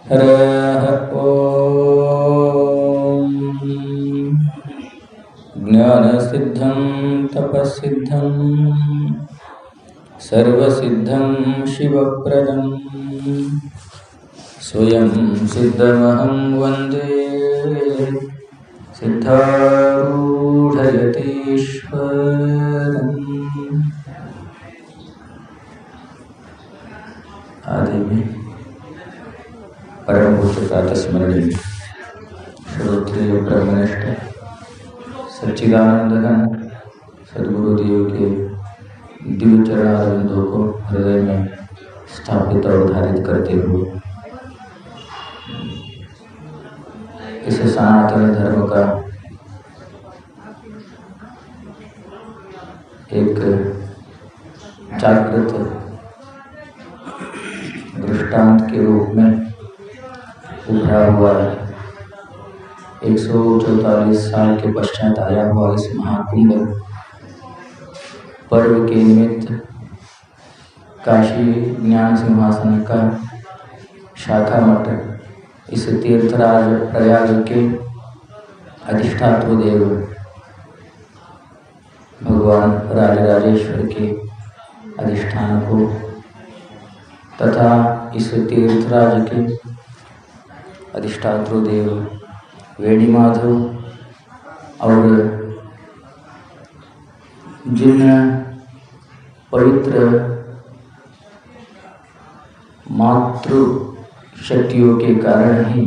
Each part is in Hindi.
हरः ॐ। ज्ञानसिद्धं तपःसिद्धं सर्वसिद्धं शिवप्रदं स्वयं सिद्धमहं वन्दे सिद्धारूढयतीश्वरम्। आदि में परम पूज्य प्रातः स्मरणीय श्रोत्रिय ब्रह्मनिष्ठ सच्चिदानंद घन सद्गुरुदेव के दिव्य चरणारविंदों को हृदय में स्थापित और धारित करते हुए इस सनातन धर्म का एक जागृत दृष्टांत के रूप में उभरा हुआ 144 साल के पश्चात आया हुआ इस महाकुंभ पर्व के निमित्त काशी ज्ञान सिंहासन का शाखा मठ इस तीर्थराज प्रयाग के अधिष्ठात्र देव भगवान राजराजेश्वर के अधिष्ठान को तथा इस तीर्थराज के अधिष्ठात्र देव वेणी माधव और जिन पवित्र मातृ शक्तियों के कारण ही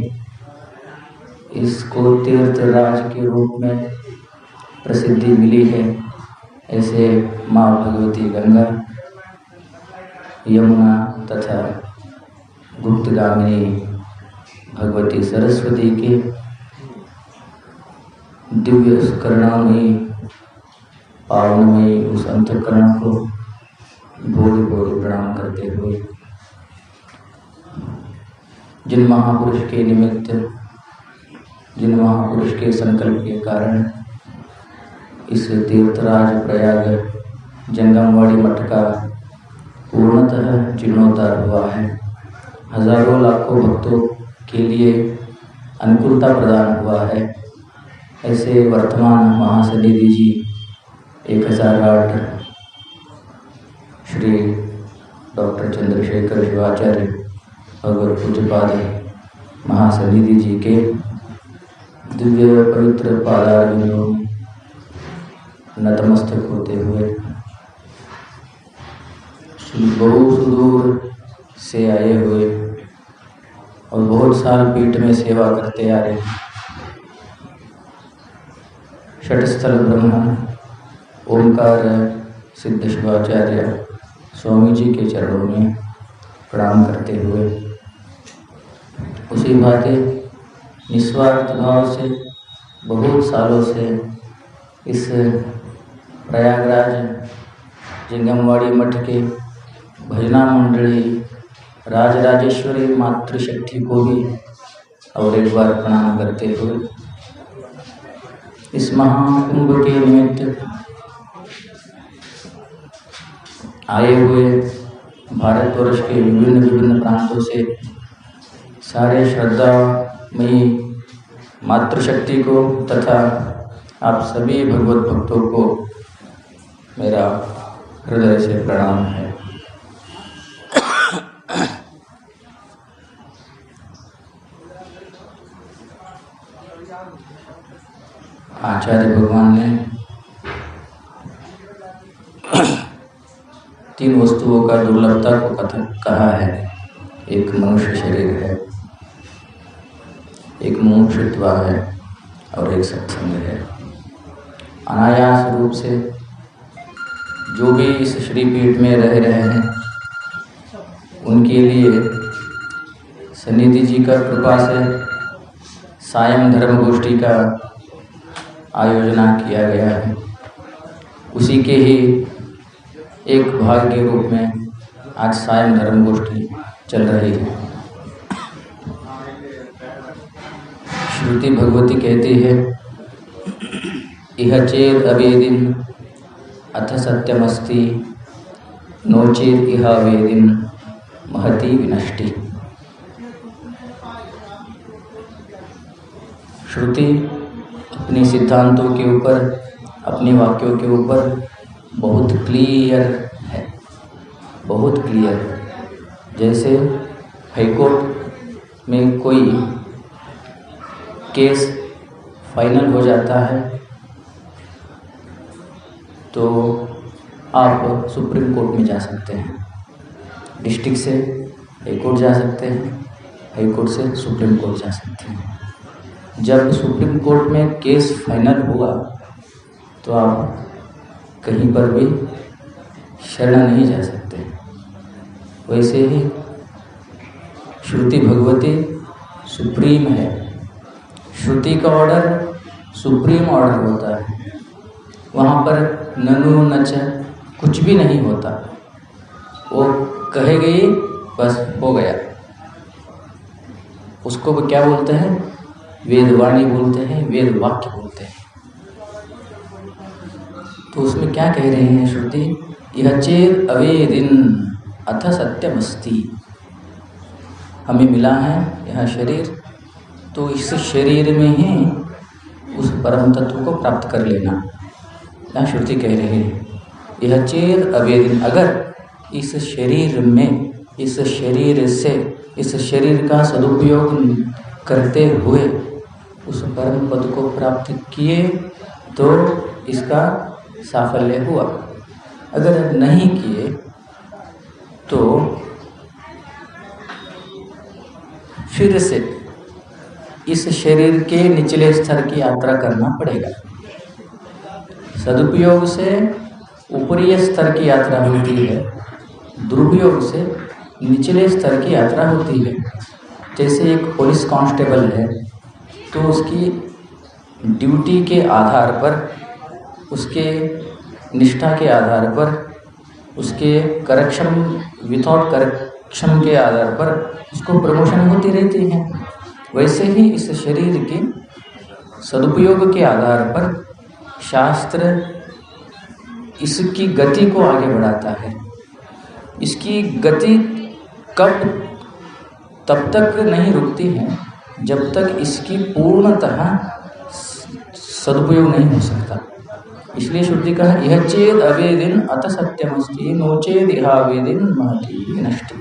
इसको तीर्थराज के रूप में प्रसिद्धि मिली है, ऐसे माँ भगवती गंगा, यमुना तथा गुप्तगामिनी भगवती सरस्वती के दिव्य करुणामयी पावनमयी उस अंतःकरण को भोरे भोरे प्रणाम करते हुए जिन महापुरुष के निमित्त, जिन महापुरुष के संकल्प के कारण इस तीर्थराज प्रयाग जंगमवाड़ी मठ का पूर्णतः जीर्णोद्धार हुआ है, हजारों लाखों भक्तों के लिए अनुकूलता प्रदान हुआ है, ऐसे वर्तमान महासन्निधि जी 1008 श्री डॉक्टर चंद्रशेखर शिवाचार्य भगवत पूज्यपाद महासन्निधि जी के दिव्य पवित्र पादारविंदों में नतमस्तक होते हुए बहुत सुदूर से आए हुए और बहुत साल पीठ में सेवा करते आ रहे षटस्थल ब्रह्म ओंकार सिद्ध शिवाचार्य स्वामी जी के चरणों में प्रणाम करते हुए उसी भांति निस्वार्थ भाव से बहुत सालों से इस प्रयागराज जंगमवाड़ी मठ के भजना मंडली राजराजेश्वरी मातृशक्ति को भी और एक बार प्रणाम करते हुए इस महाकुंभ के निमित्त आए हुए भारतवर्ष के विभिन्न विभिन्न प्रांतों से सारे श्रद्धामयी मातृशक्ति को तथा आप सभी भगवत भक्तों को मेरा हृदय से प्रणाम है। आचार्य भगवान ने 3 वस्तुओं का दुर्लभता को कहा है। एक मनुष्य शरीर है, एक मुमुक्षुत्व है और एक सत्संग है। अनायास रूप से जो भी इस श्रीपीठ में रह रहे हैं उनके लिए सन्निधि जी का कृपा से सायं धर्म गोष्ठी का आयोजना किया गया है। उसी के ही एक भाग के रूप में आज सायं धर्म गोष्ठी चल रही है। श्रुति भगवती कहती है, इह चेद अवेदिन अथ सत्यमस्ति नो चेद इह वेदिन महती विनष्टि। श्रुति अपने सिद्धांतों के ऊपर, अपने वाक्यों के ऊपर बहुत क्लियर है, बहुत क्लियर। जैसे हाईकोर्ट में कोई केस फाइनल हो जाता है तो आप सुप्रीम कोर्ट में जा सकते हैं, डिस्ट्रिक्ट से हाई कोर्ट जा सकते हैं, हाई कोर्ट से सुप्रीम कोर्ट जा सकते हैं। जब सुप्रीम कोर्ट में केस फाइनल हुआ तो आप कहीं पर भी शरण नहीं जा सकते। वैसे ही श्रुति भगवती सुप्रीम है, श्रुति का ऑर्डर सुप्रीम ऑर्डर होता है। वहाँ पर ननु नच कुछ भी नहीं होता, वो कहे गई बस हो गया। उसको वो क्या बोलते हैं? वेदवाणी बोलते हैं, वेद वाक्य बोलते हैं। तो उसमें क्या कह रहे हैं श्रुति? यह चेद अवेदिन अथ सत्यमस्ति। हमें मिला है यह शरीर, तो इस शरीर में ही उस परम तत्व को प्राप्त कर लेना। यह श्रुति कह रही है यह चेद अवेदिन, अगर इस शरीर में, इस शरीर से, इस शरीर का सदुपयोग करते हुए उस परम पद को प्राप्त किए तो इसका साफल्य हुआ। अगर नहीं किए तो फिर से इस शरीर के निचले स्तर की यात्रा करना पड़ेगा। सदुपयोग से ऊपरी स्तर की यात्रा होती है, दुरुपयोग से निचले स्तर की यात्रा होती है। जैसे एक पुलिस कांस्टेबल है तो उसकी ड्यूटी के आधार पर, उसके निष्ठा के आधार पर, उसके करेक्शन विथआउट करेक्शन के आधार पर उसको प्रमोशन होती रहती है। वैसे ही इस शरीर के सदुपयोग के आधार पर शास्त्र इसकी गति को आगे बढ़ाता है। इसकी गति कब तब तक नहीं रुकती है जब तक इसकी पूर्णतः सदुपयोग नहीं हो सकता। इसलिए श्रुति कहा यह चेद अवेदिन अत सत्यमस्ति नो चेद यह अवेदिन महति नष्टि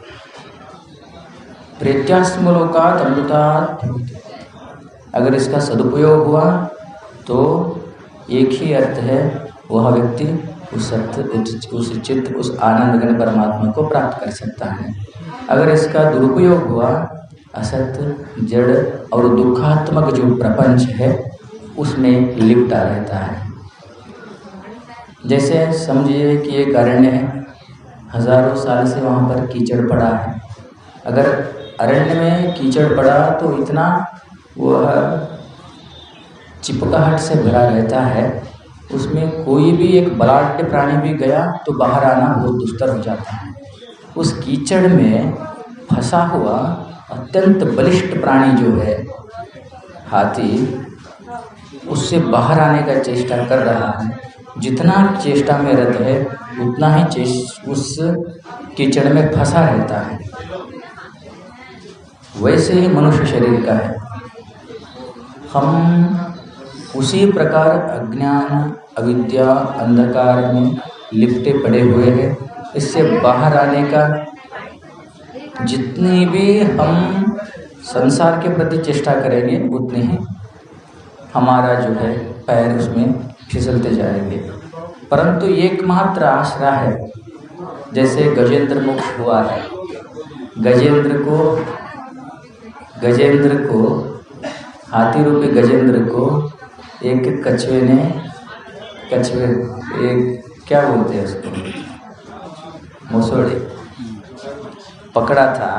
प्रेत्यास्मलोकात् अमृतात्। अगर इसका सदुपयोग हुआ तो एक ही अर्थ है, वह व्यक्ति उस सत्य, उस चित्त, उस आनंद घन परमात्मा को प्राप्त कर सकता है। अगर इसका दुरुपयोग हुआ, असत्य, जड़ और दुखात्मक जो प्रपंच है उसमें लिपटा रहता है। जैसे समझिए कि एक अरण्य है, हजारों साल से वहाँ पर कीचड़ पड़ा है। अगर अरण्य में कीचड़ पड़ा तो इतना वह चिपकाहट से भरा रहता है, उसमें कोई भी एक बलाढ्य प्राणी भी गया तो बाहर आना बहुत दुस्तर हो जाता है। उस कीचड़ में फंसा हुआ अत्यंत बलिष्ठ प्राणी जो है हाथी, उससे बाहर आने का चेष्टा कर रहा है। जितना चेष्टा में रत है उतना ही उस कीचड़ में फंसा रहता है। वैसे ही मनुष्य शरीर का है। हम उसी प्रकार अज्ञान, अविद्या, अंधकार में लिपटे पड़े हुए हैं। इससे बाहर आने का जितनी भी हम संसार के प्रति चेष्टा करेंगे उतनी ही हमारा जो है पैर उसमें फिसलते जाएंगे। परंतु एकमात्र आश्रय है, जैसे गजेंद्र मुक्त हुआ है। गजेंद्र को हाथी रूपी गजेंद्र को एक कछुए ने, एक क्या बोलते हैं उसको, मुसोड़े पकड़ा था,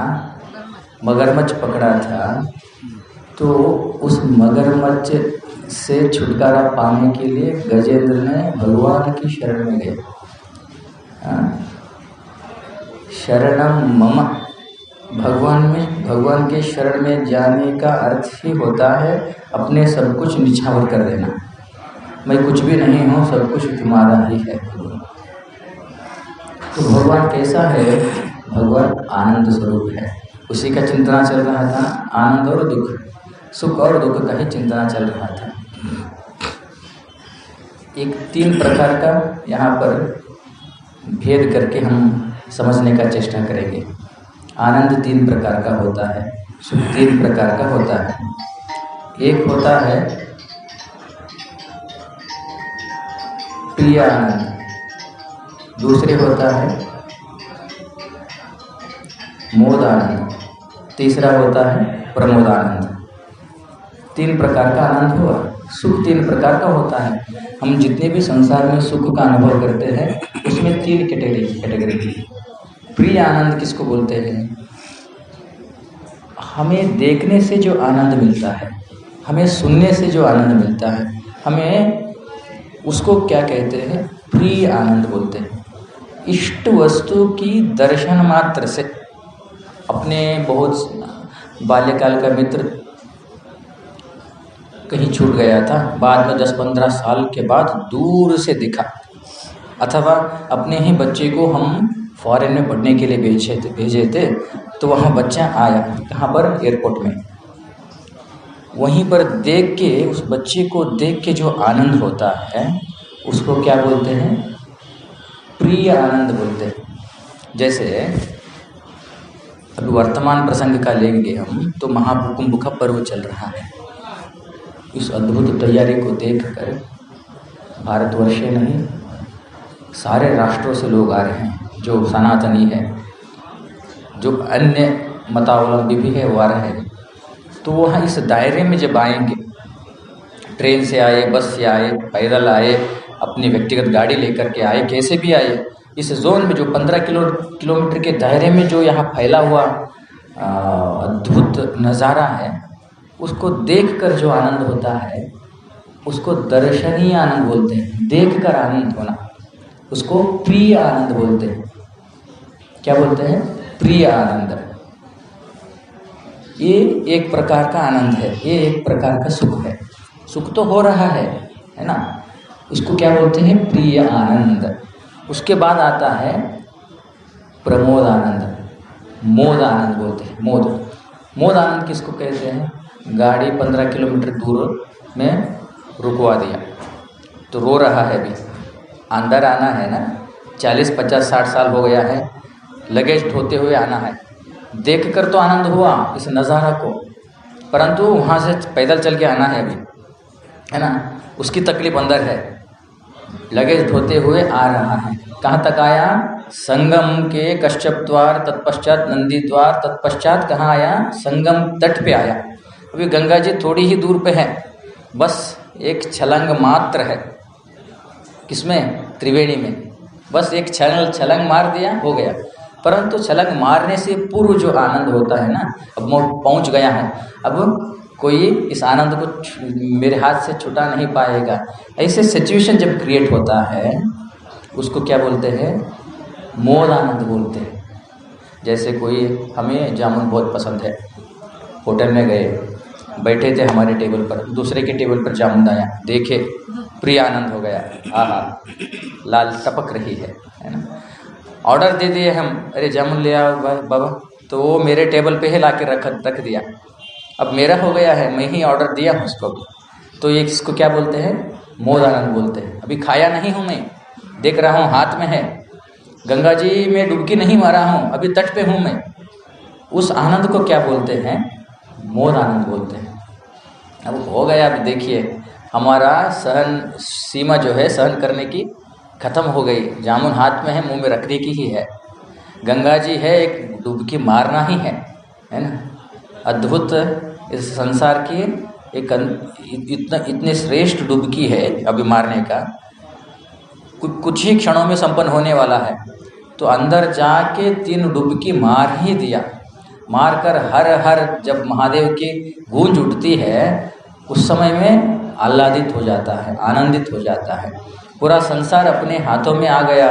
मगरमच्छ पकड़ा था। तो उस मगरमच्छ से छुटकारा पाने के लिए गजेंद्र ने भगवान की शरण में गए। शरणम मम, भगवान के शरण में जाने का अर्थ ही होता है अपने सब कुछ निछावर कर देना। मैं कुछ भी नहीं हूँ, सब कुछ तुम्हारा ही है। तो भगवान कैसा है? भगवान आनंद स्वरूप है। उसी का चिंतना चल रहा था, आनंद और दुख। सुख और दुख का ही चिंतन चल रहा था। एक 3 प्रकार का यहाँ पर भेद करके हम समझने का चेष्टा करेंगे। आनंद 3 प्रकार का होता है, सुख 3 प्रकार का होता है। एक होता है प्रिय आनंद, दूसरे होता है मोद आनंद, तीसरा होता है प्रमोद आनंद। 3 प्रकार का आनंद हुआ। सुख 3 प्रकार का होता है। हम जितने भी संसार में सुख का अनुभव करते हैं उसमें 3 कैटेगरी की। प्रिय आनंद किसको बोलते हैं? हमें देखने से जो आनंद मिलता है, हमें सुनने से जो आनंद मिलता है, हमें उसको क्या कहते हैं? प्रिय आनंद बोलते हैं। इष्ट वस्तु की दर्शन मात्र से, अपने बहुत बाल्यकाल का मित्र कहीं छूट गया था, बाद में 10-15 साल के बाद दूर से दिखा, अथवा अपने ही बच्चे को हम फॉरेन में पढ़ने के लिए भेजे थे, तो वहाँ बच्चा आया, कहाँ पर? एयरपोर्ट में। वहीं पर देख के, उस बच्चे को देख के जो आनंद होता है उसको क्या बोलते हैं? प्रिय आनंद बोलते हैं। जैसे अभी वर्तमान प्रसंग का लेंगे हम, तो महाकुंभ का पर्व चल रहा है। इस अद्भुत तैयारी को देखकर भारतवर्ष नहीं, सारे राष्ट्रों से लोग आ रहे हैं। जो सनातनी है, जो अन्य मतावलंबी भी है, वो आ रहे हैं। तो वहाँ इस दायरे में जब आएंगे, ट्रेन से आए, बस से आए, पैदल आए, अपनी व्यक्तिगत गाड़ी लेकर के आए, कैसे भी आए, इस जोन में जो 15 किलोमीटर के दायरे में जो यहाँ फैला हुआ अद्भुत नज़ारा है, उसको देखकर जो आनंद होता है उसको दर्शनीय आनंद बोलते हैं। देखकर आनंद होना, उसको प्रिय आनंद बोलते हैं। क्या बोलते हैं? प्रिय आनंद। ये एक प्रकार का आनंद है, ये एक प्रकार का सुख है। सुख तो हो रहा है ना, उसको क्या बोलते हैं? प्रिय आनंद। उसके बाद आता है प्रमोद आनंद, मोद आनंद बोलते हैं। मोद आनंद किसको कहते हैं? गाड़ी 15 किलोमीटर दूर में रुकवा दिया, तो रो रहा है, अभी अंदर आना है ना, 40, 50, 60 साल हो गया है, लगेज ढोते हुए आना है। देखकर तो आनंद हुआ इस नज़ारा को, परंतु वहाँ से पैदल चल के आना है अभी, है ना, उसकी तकलीफ अंदर है। लगेज ढोते हुए आ रहा है, कहाँ तक आया? संगम के कश्यप द्वार, तत्पश्चात नंदी द्वार, तत्पश्चात कहाँ आया? संगम तट पे आया। अभी गंगा जी थोड़ी ही दूर पे है, बस एक छलांग मात्र है। किसमें? त्रिवेणी में। बस एक छलांग मार दिया, हो गया। परंतु छलांग मारने से पूर्व जो आनंद होता है ना, अब मैं पहुंच गया हूँ, अब कोई इस आनंद को मेरे हाथ से छुटा नहीं पाएगा। ऐसे सिचुएशन जब क्रिएट होता है उसको क्या बोलते हैं? मोद आनंद बोलते हैं। जैसे कोई, हमें जामुन बहुत पसंद है, होटल में गए, बैठे थे हमारे टेबल पर, दूसरे के टेबल पर जामुन आया, देखे, प्रिय आनंद हो गया, आहा लाल टपक रही है ना। ऑर्डर दे दिए हम, अरे जामुन ले आओ बाबा, तो वो मेरे टेबल पे ही ला के रख दिया। अब मेरा हो गया है, मैं ही ऑर्डर दिया हूँ उसको भी, तो ये इसको क्या बोलते हैं? मोद आनंद बोलते हैं। अभी खाया नहीं हूँ मैं, देख रहा हूँ हाथ में है, गंगा जी में डुबकी नहीं मारा हूँ, अभी तट पे हूँ मैं, उस आनंद को क्या बोलते हैं? मोद आनंद बोलते हैं। अब हो गया, अब देखिए हमारा सहन सीमा जो है, सहन करने की ख़त्म हो गई। जामुन हाथ में है, मुंह में रखने की ही है, गंगा जी है, एक डुबकी मारना ही है ना। अद्भुत इस संसार की एक इतने श्रेष्ठ डुबकी है अभी मारने का, कुछ ही क्षणों में संपन्न होने वाला है। तो अंदर जाके 3 डुबकी मार ही दिया। मारकर हर हर जब महादेव की गूंज उठती है, उस समय में आह्लादित हो जाता है, आनंदित हो जाता है। पूरा संसार अपने हाथों में आ गया,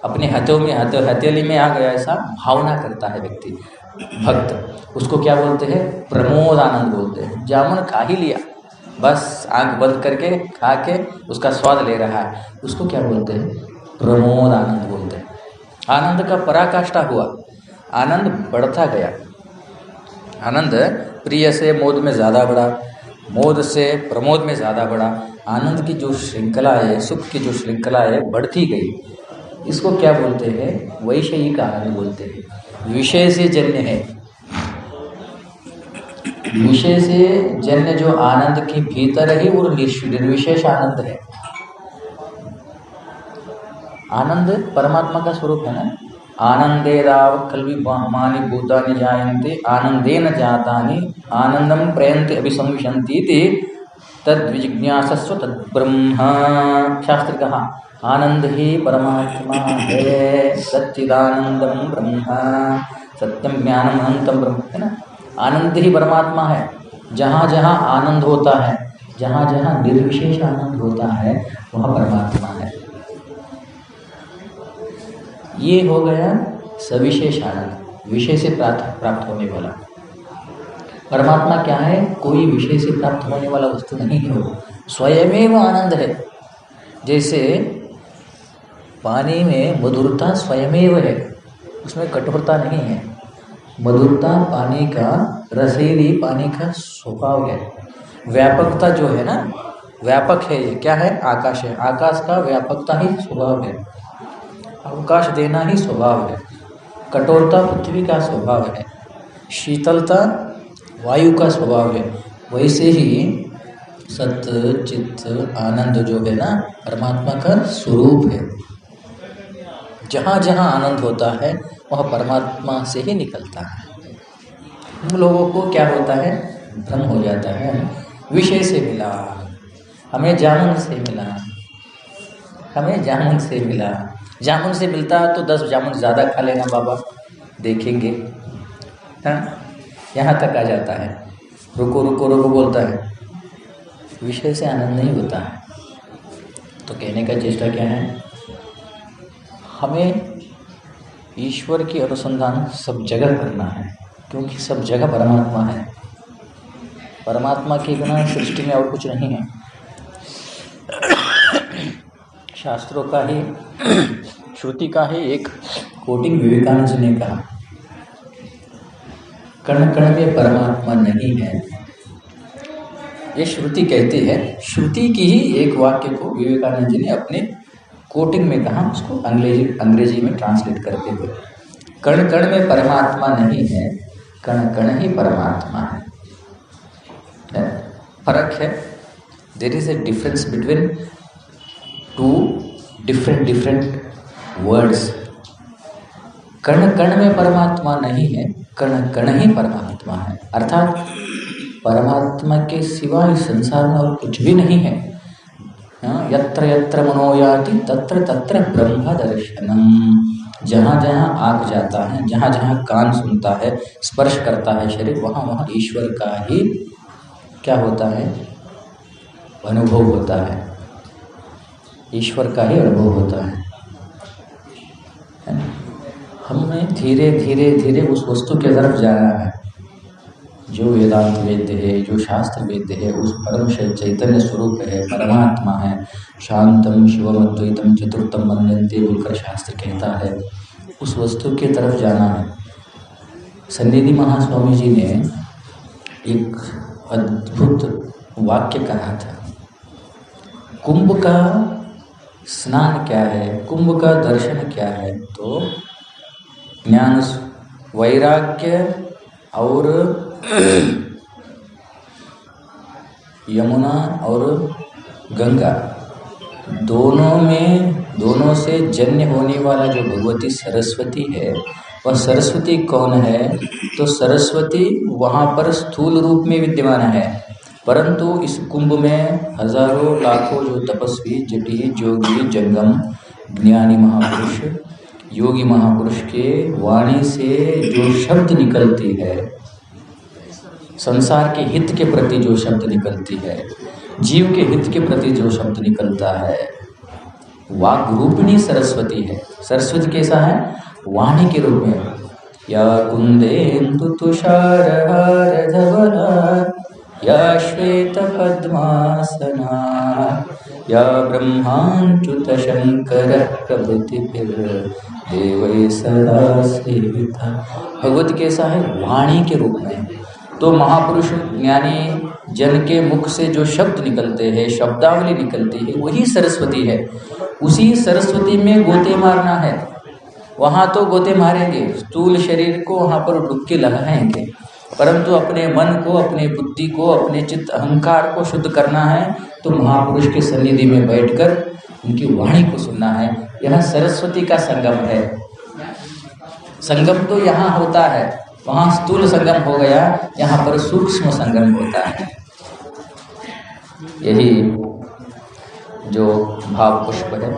अपने हाथों में हथेली में आ गया, ऐसा भावना करता है व्यक्ति, भक्त। उसको क्या बोलते हैं? प्रमोद आनंद बोलते हैं। जामुन खा ही लिया, बस आंख बंद करके खा के उसका स्वाद ले रहा है, उसको क्या बोलते हैं? प्रमोद आनंद बोलते हैं। आनंद का पराकाष्ठा हुआ, आनंद बढ़ता गया। आनंद प्रिय से मोद में ज़्यादा बड़ा, मोद से प्रमोद में ज़्यादा बड़ा। आनंद की जो श्रृंखला है, सुख की जो श्रृंखला है, बढ़ती गई। इसको क्या बोलते हैं? वैषयिक आनंद बोलते हैं। विषय से जन्य है, विषय से जन्य जो आनंद के भीतर है वो निर्विशेष आनंद है। आनंद परमात्मा का स्वरूप है ना। आनंदेराव खल्विमानि भूतानि जायन्ते आनंदेन जातानि आनंदम प्रयन्ते अभिसंविशन्ति इति तद्विजिज्ञासस्व तद्ब्रह्म। शास्त्र कहा आनंद ही परमात्मा है, सच्चिदानंदम ब्रह्म, सत्यम ज्ञानम अनंतम ब्रह्म, है ना। आनंद ही परमात्मा है। जहाँ जहाँ आनंद होता है, जहाँ जहाँ निर्विशेष आनंद होता है, वहाँ परमात्मा है। ये हो गया सविशेष आनंद, विषय से प्राप्त होने वाला। परमात्मा क्या है? कोई विषय से प्राप्त होने वाला वस्तु नहीं है, वो स्वयमेव आनंद है। जैसे पानी में मधुरता स्वयमेव है, उसमें कठोरता नहीं है। मधुरता पानी का, रसीली पानी का स्वभाव है। व्यापकता जो है ना, व्यापक है, ये क्या है? आकाश है। आकाश का व्यापकता ही स्वभाव है, अवकाश देना ही स्वभाव है। कठोरता पृथ्वी का स्वभाव है, शीतलता वायु का स्वभाव है। वैसे ही सत्य चित्त आनंद जो है ना, परमात्मा का स्वरूप है। जहाँ जहाँ आनंद होता है वह परमात्मा से ही निकलता है। हम लोगों को क्या होता है? भ्रम हो जाता है। विषय से मिला, हमें जामुन से मिला, हमें जामुन से मिला। जामुन से मिलता तो 10 जामुन ज़्यादा खा लेना बाबा, देखेंगे। हाँ, यहाँ तक आ जाता है। रुको रुको रुको बोलता है, विषय से आनंद नहीं होता है। तो कहने का चेष्टा क्या है? हमें ईश्वर की अनुसंधान सब जगह करना है, क्योंकि सब जगह परमात्मा है। परमात्मा के बिना सृष्टि में और कुछ नहीं है। शास्त्रों का ही, श्रुति का ही एक कोटिंग विवेकानंद जी ने कहा, कण कण में परमात्मा नहीं है। ये श्रुति कहती है। श्रुति की ही एक वाक्य को विवेकानंद जी ने अपने कोटिंग में कहा, उसको अंग्रेजी में ट्रांसलेट करते हुए, कण कण में परमात्मा नहीं है, कण कण ही परमात्मा है। फर्क है। There is a difference between two different words. कण कण में परमात्मा नहीं है, कण कण ही परमात्मा है। अर्थात परमात्मा के सिवा इस संसार में और कुछ भी नहीं है। यत्र यत्र मनो याति तत्र तत्र ब्रह्म दर्शनम। जहाँ जहाँ आँख जाता है, जहाँ जहाँ कान सुनता है, स्पर्श करता है शरीर, वहाँ वहाँ ईश्वर का ही क्या होता है? अनुभव होता है। ईश्वर का ही अनुभव होता है। हमें धीरे धीरे धीरे उस वस्तु की तरफ जाना है जो वेदांत वेद्य है, जो शास्त्र वेद्य है, उस परम चैतन्य स्वरूप है, परमात्मा है। शांतम शिवम अद्वैतम चतुर्थम मन्यन्ते बोलकर शास्त्र कहता है। उस वस्तु की तरफ जाना है। सन्निधि महास्वामी जी ने एक अद्भुत वाक्य कहा था, कुंभ का स्नान क्या है, कुंभ का दर्शन क्या है? तो ज्ञान, वैराग्य और यमुना और गंगा दोनों से जन्य होने वाला जो भगवती सरस्वती है, वह सरस्वती कौन है? तो सरस्वती वहाँ पर स्थूल रूप में विद्यमान है, परंतु इस कुंभ में हजारों लाखों जो तपस्वी, जटी, जोगी, जंगम, ज्ञानी महापुरुष, योगी महापुरुष के वाणी से जो शब्द निकलती है, संसार के हित के प्रति जो शब्द निकलती है, जीव के हित के प्रति जो शब्द निकलता है, वाक् रूपिणी सरस्वती है। सरस्वती कैसा है? वाणी के रूप में। या कुंदेन्दु तुषारहार धवला, या श्वेत पद्मासना, या ब्रह्माच्युत शंकर प्रभृतिर्देवैः सदा सेविता। भगवत कैसा है? वाणी के रूप में। तो महापुरुष ज्ञानी जन के मुख से जो शब्द निकलते हैं, शब्दावली निकलती है, वही सरस्वती है। उसी सरस्वती में गोते मारना है। वहाँ तो गोते मारेंगे, स्थूल शरीर को वहाँ पर डुबकी लगाएंगे, परंतु अपने मन को, अपने बुद्धि को, अपने चित्त अहंकार को शुद्ध करना है तो महापुरुष के सन्निधि में बैठकर उनकी वाणी को सुनना है। यह सरस्वती का संगम है। संगम तो यहाँ होता है, वहाँ स्थूल संगम हो गया, यहाँ पर सूक्ष्म संगम होता है। यही जो भाव पुष्प है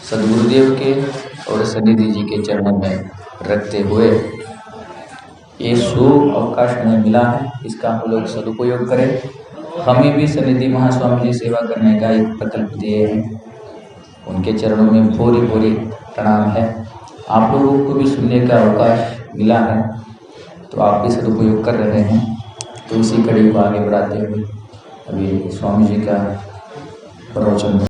सद्गुरुदेव के और सन्निधि जी के चरणों में रखते हुए ये शुभ अवकाश हमें मिला है, इसका हम लोग सदुपयोग करें। हमें भी सन्निधि महास्वामी जी सेवा करने का एक प्रकल्प दिए हैं, उनके चरणों में भोरी भोरी प्रणाम है। आप लोगों को भी सुनने का अवकाश मिला है तो आप भी सदुपयोग कर रहे हैं। तो इसी कड़ी को आगे बढ़ाते हुए अभी स्वामी जी का प्रवचन